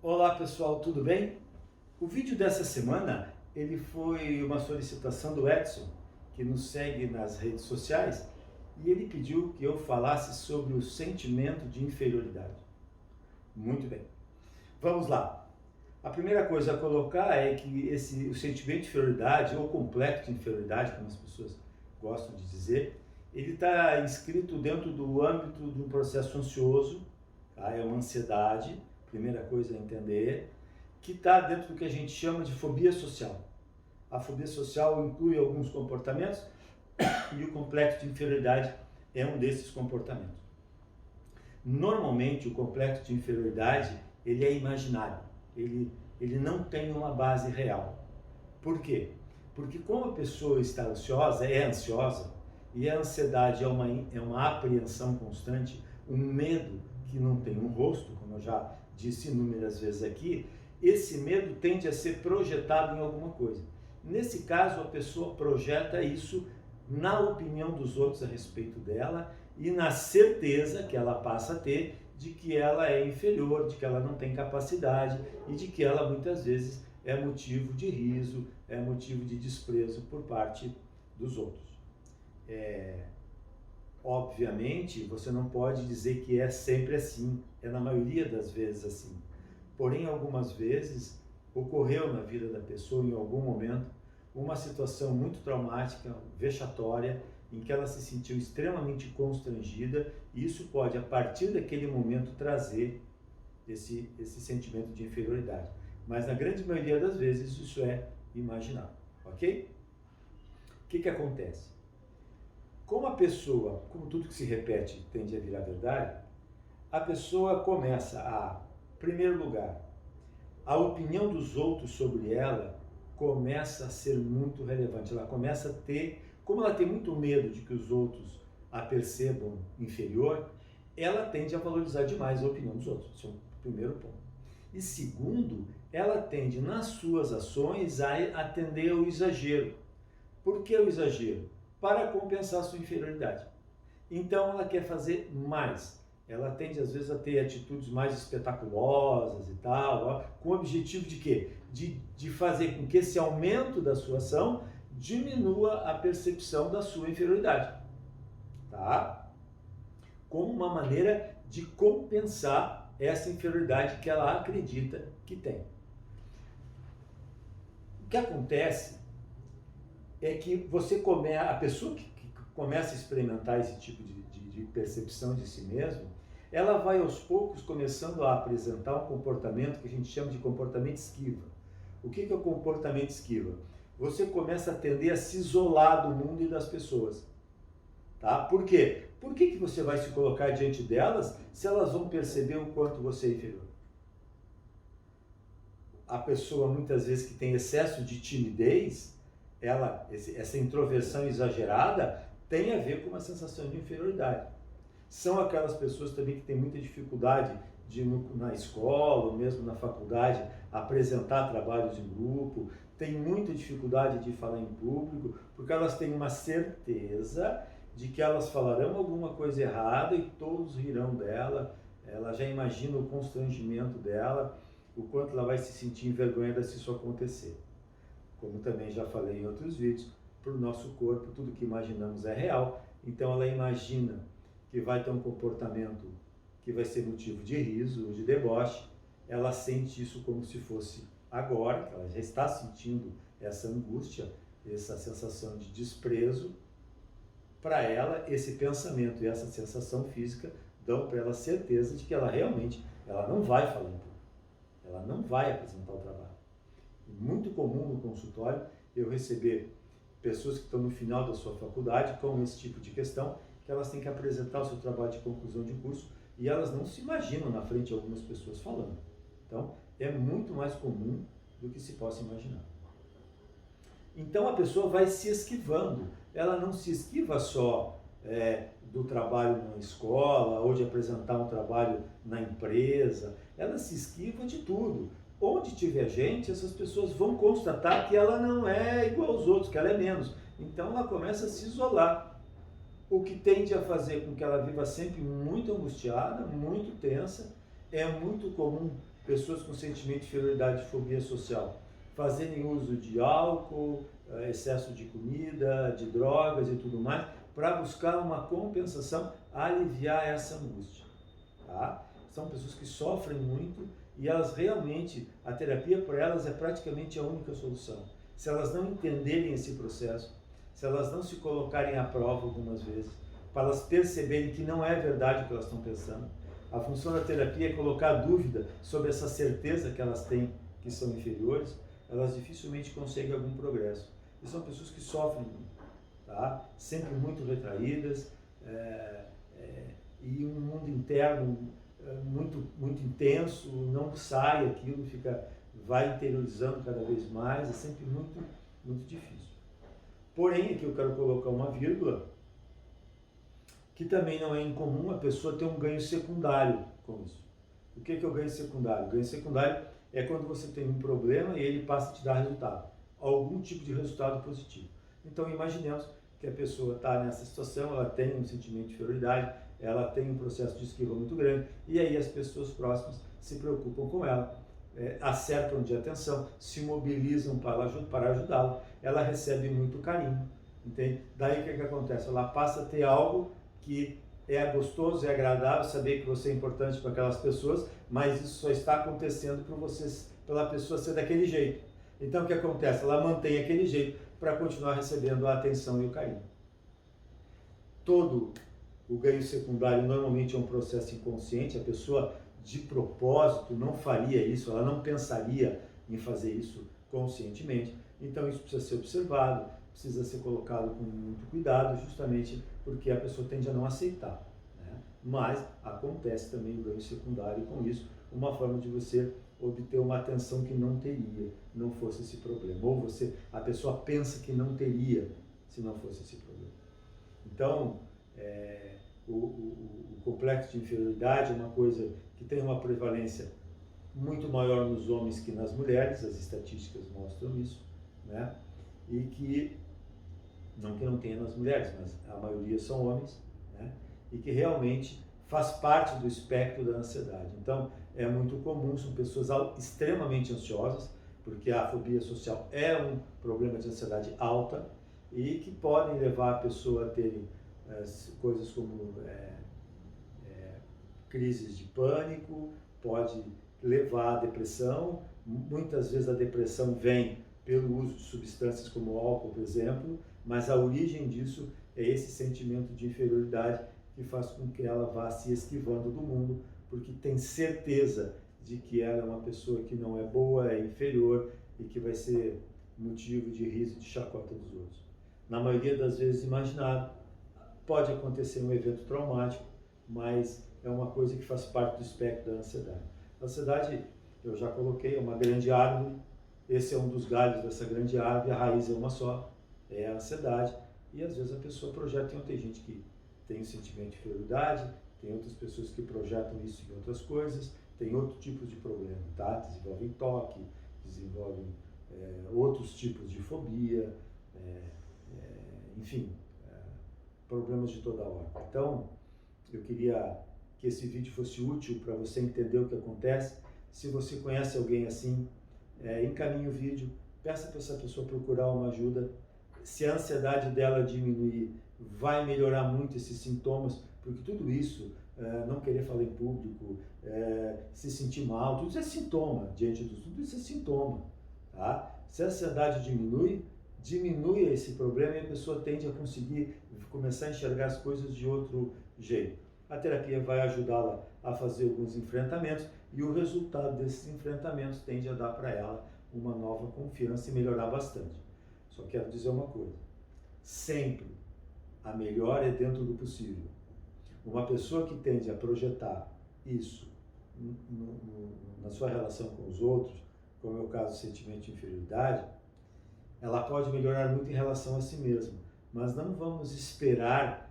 Olá pessoal, tudo bem? O vídeo dessa semana ele foi uma solicitação do Edson, que nos segue nas redes sociais, e ele pediu que eu falasse sobre o sentimento de inferioridade. Muito bem, vamos lá. A primeira coisa a colocar é que o sentimento de inferioridade, ou complexo de inferioridade, como as pessoas gostam de dizer, ele está inscrito dentro do âmbito de um processo ansioso, tá? É uma ansiedade, primeira coisa a entender, que está dentro do que a gente chama de fobia social. A fobia social inclui alguns comportamentos e o complexo de inferioridade é um desses comportamentos. Normalmente o complexo de inferioridade ele é imaginário, ele não tem uma base real. Por quê? Porque como a pessoa está ansiosa, e a ansiedade é uma apreensão constante, um medo que não tem um rosto, como eu já disse inúmeras vezes aqui, esse medo tende a ser projetado em alguma coisa. Nesse caso, a pessoa projeta isso na opinião dos outros a respeito dela e na certeza que ela passa a ter de que ela é inferior, de que ela não tem capacidade e de que ela muitas vezes é motivo de riso, é motivo de desprezo por parte dos outros. Obviamente, você não pode dizer que é sempre assim, é na maioria das vezes assim. Porém, algumas vezes, ocorreu na vida da pessoa, em algum momento, uma situação muito traumática, vexatória, em que ela se sentiu extremamente constrangida, e isso pode, a partir daquele momento, trazer esse sentimento de inferioridade. Mas, na grande maioria das vezes, isso é imaginado, ok? O que acontece? Como a pessoa, como tudo que se repete tende a virar verdade, a pessoa começa a, em primeiro lugar, a opinião dos outros sobre ela começa a ser muito relevante. Ela começa a ter, como ela tem muito medo de que os outros a percebam inferior, ela tende a valorizar demais a opinião dos outros. Esse é o primeiro ponto. E segundo, ela tende nas suas ações a atender ao exagero. Por que o exagero? Para compensar a sua inferioridade. Então ela quer fazer mais. Ela tende às vezes a ter atitudes mais espetaculosas e tal, ó, com o objetivo de quê? De fazer com que esse aumento da sua ação diminua a percepção da sua inferioridade. Tá? Como uma maneira de compensar essa inferioridade que ela acredita que tem. O que acontece é que a pessoa que começa a experimentar esse tipo de percepção de si mesmo, ela vai aos poucos começando a apresentar um comportamento que a gente chama de comportamento esquiva. O que é o comportamento esquiva? Você começa a tender a se isolar do mundo e das pessoas. Tá? Por quê? Por que você vai se colocar diante delas se elas vão perceber o quanto você é inferior? A pessoa, muitas vezes, que tem excesso de timidez, essa introversão exagerada tem a ver com uma sensação de inferioridade. São aquelas pessoas também que têm muita dificuldade de, na escola, ou mesmo na faculdade, apresentar trabalhos em grupo, têm muita dificuldade de falar em público, porque elas têm uma certeza de que elas falarão alguma coisa errada e todos rirão dela, ela já imagina o constrangimento dela, o quanto ela vai se sentir envergonhada se isso acontecer. Como também já falei em outros vídeos, para o nosso corpo, tudo que imaginamos é real, então ela imagina que vai ter um comportamento que vai ser motivo de riso ou de deboche, ela sente isso como se fosse agora, que ela já está sentindo essa angústia, essa sensação de desprezo. Para ela, esse pensamento e essa sensação física dão para ela certeza de que ela realmente não vai falar em público, ela não vai apresentar o trabalho. Muito comum no consultório eu receber pessoas que estão no final da sua faculdade com esse tipo de questão, que elas têm que apresentar o seu trabalho de conclusão de curso e elas não se imaginam na frente de algumas pessoas falando. Então, é muito mais comum do que se possa imaginar. Então, a pessoa vai se esquivando. Ela não se esquiva só do trabalho na escola ou de apresentar um trabalho na empresa. Ela se esquiva de tudo. Onde tiver gente, essas pessoas vão constatar que ela não é igual aos outros, que ela é menos. Então ela começa a se isolar, o que tende a fazer com que ela viva sempre muito angustiada, muito tensa. É muito comum pessoas com sentimento de inferioridade e fobia social fazerem uso de álcool, excesso de comida, de drogas e tudo mais, para buscar uma compensação, aliviar essa angústia. Tá? São pessoas que sofrem muito e elas realmente, a terapia para elas é praticamente a única solução. Se elas não entenderem esse processo, se elas não se colocarem à prova algumas vezes, para elas perceberem que não é verdade o que elas estão pensando, a função da terapia é colocar dúvida sobre essa certeza que elas têm que são inferiores, elas dificilmente conseguem algum progresso. E são pessoas que sofrem muito, tá? Sempre muito retraídas, e um mundo interno muito intenso, não sai aquilo, vai interiorizando cada vez mais, é sempre muito difícil. Porém, aqui eu quero colocar uma vírgula, que também não é incomum a pessoa ter um ganho secundário com isso. O que é o ganho secundário? O ganho secundário é quando você tem um problema e ele passa a te dar resultado, algum tipo de resultado positivo. Então imaginemos que a pessoa está nessa situação, ela tem um sentimento de inferioridade, ela tem um processo de esquiva muito grande, e aí as pessoas próximas se preocupam com ela, acertam de atenção, se mobilizam para ajudá-la, ela recebe muito carinho, entende? Daí o que acontece? Ela passa a ter algo que é gostoso, é agradável saber que você é importante para aquelas pessoas, mas isso só está acontecendo pela pessoa ser daquele jeito. Então o que acontece? Ela mantém aquele jeito para continuar recebendo a atenção e o carinho. Todo o ganho secundário normalmente é um processo inconsciente, a pessoa de propósito não faria isso, ela não pensaria em fazer isso conscientemente. Então isso precisa ser observado, precisa ser colocado com muito cuidado, justamente porque a pessoa tende a não aceitar, né? Mas acontece também o ganho secundário com isso, uma forma de você obter uma atenção que não teria, não fosse esse problema. Ou a pessoa pensa que não teria, se não fosse esse problema. Então, o complexo de inferioridade é uma coisa que tem uma prevalência muito maior nos homens que nas mulheres, as estatísticas mostram isso, né? E que não tenha nas mulheres, mas a maioria são homens, né? E que realmente faz parte do espectro da ansiedade. Então, é muito comum, são pessoas extremamente ansiosas, porque a fobia social é um problema de ansiedade alta e que podem levar a pessoa a terem coisas como crises de pânico, pode levar à depressão. Muitas vezes a depressão vem pelo uso de substâncias como álcool, por exemplo, mas a origem disso é esse sentimento de inferioridade que faz com que ela vá se esquivando do mundo, porque tem certeza de que ela é uma pessoa que não é boa, é inferior e que vai ser motivo de riso e de chacota dos outros. Na maioria das vezes imaginado, pode acontecer um evento traumático, mas é uma coisa que faz parte do espectro da ansiedade. A ansiedade, eu já coloquei, é uma grande árvore, esse é um dos galhos dessa grande árvore, a raiz é uma só, é a ansiedade, e às vezes a pessoa projeta, tem gente que tem um sentimento de inferioridade, tem outras pessoas que projetam isso em outras coisas, tem outro tipo de problema, tá? Desenvolvem toque, desenvolvem outros tipos de fobia, enfim, problemas de toda ordem. Então, eu queria que esse vídeo fosse útil para você entender o que acontece. Se você conhece alguém assim, encaminhe o vídeo, peça para essa pessoa procurar uma ajuda. Se a ansiedade dela diminuir, vai melhorar muito esses sintomas, porque tudo isso, não querer falar em público, se sentir mal, tudo isso é sintoma, tudo isso é sintoma, tá? Se a ansiedade diminui esse problema e a pessoa tende a conseguir começar a enxergar as coisas de outro jeito. A terapia vai ajudá-la a fazer alguns enfrentamentos e o resultado desses enfrentamentos tende a dar para ela uma nova confiança e melhorar bastante. Só quero dizer uma coisa, sempre a melhor é dentro do possível. Uma pessoa que tende a projetar isso na sua relação com os outros, como é o caso do sentimento de inferioridade, ela pode melhorar muito em relação a si mesma, mas não vamos esperar,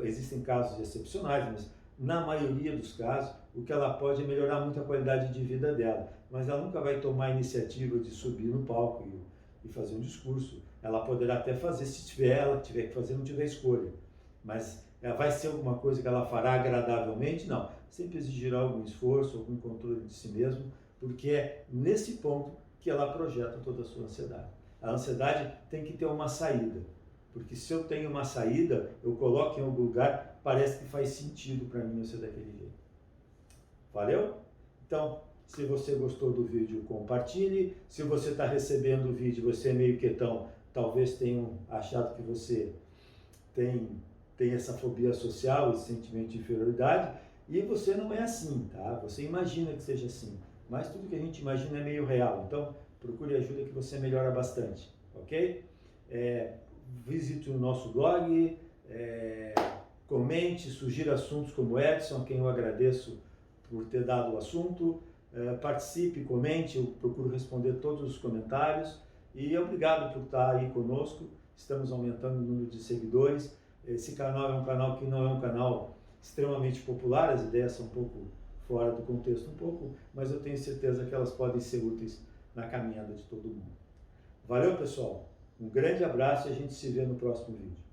existem casos excepcionais, mas na maioria dos casos, o que ela pode é melhorar muito a qualidade de vida dela, mas ela nunca vai tomar a iniciativa de subir no palco e fazer um discurso. Ela poderá até fazer se ela tiver que fazer, não tiver escolha, mas vai ser alguma coisa que ela fará agradavelmente? Não, sempre exigirá algum esforço, algum controle de si mesmo porque é nesse ponto que ela projeta toda a sua ansiedade. A ansiedade tem que ter uma saída, porque se eu tenho uma saída, eu coloco em algum lugar, parece que faz sentido para mim eu ser daquele jeito. Valeu? Então, se você gostou do vídeo, compartilhe. Se você está recebendo o vídeo, você é meio quietão, talvez tenham achado que você tem essa fobia social, esse sentimento de inferioridade, e você não é assim, tá? Você imagina que seja assim, mas tudo que a gente imagina é meio real. Então, procure ajuda que você melhora bastante, ok? Visite o nosso blog, comente, sugira assuntos como Edson, a quem eu agradeço por ter dado o assunto. Participe, comente, eu procuro responder todos os comentários. E obrigado por estar aí conosco. Estamos aumentando o número de seguidores. Esse canal é um canal que não é um canal extremamente popular, as ideias são um pouco fora do contexto, mas eu tenho certeza que elas podem ser úteis na caminhada de todo mundo. Valeu, pessoal! Um grande abraço e a gente se vê no próximo vídeo.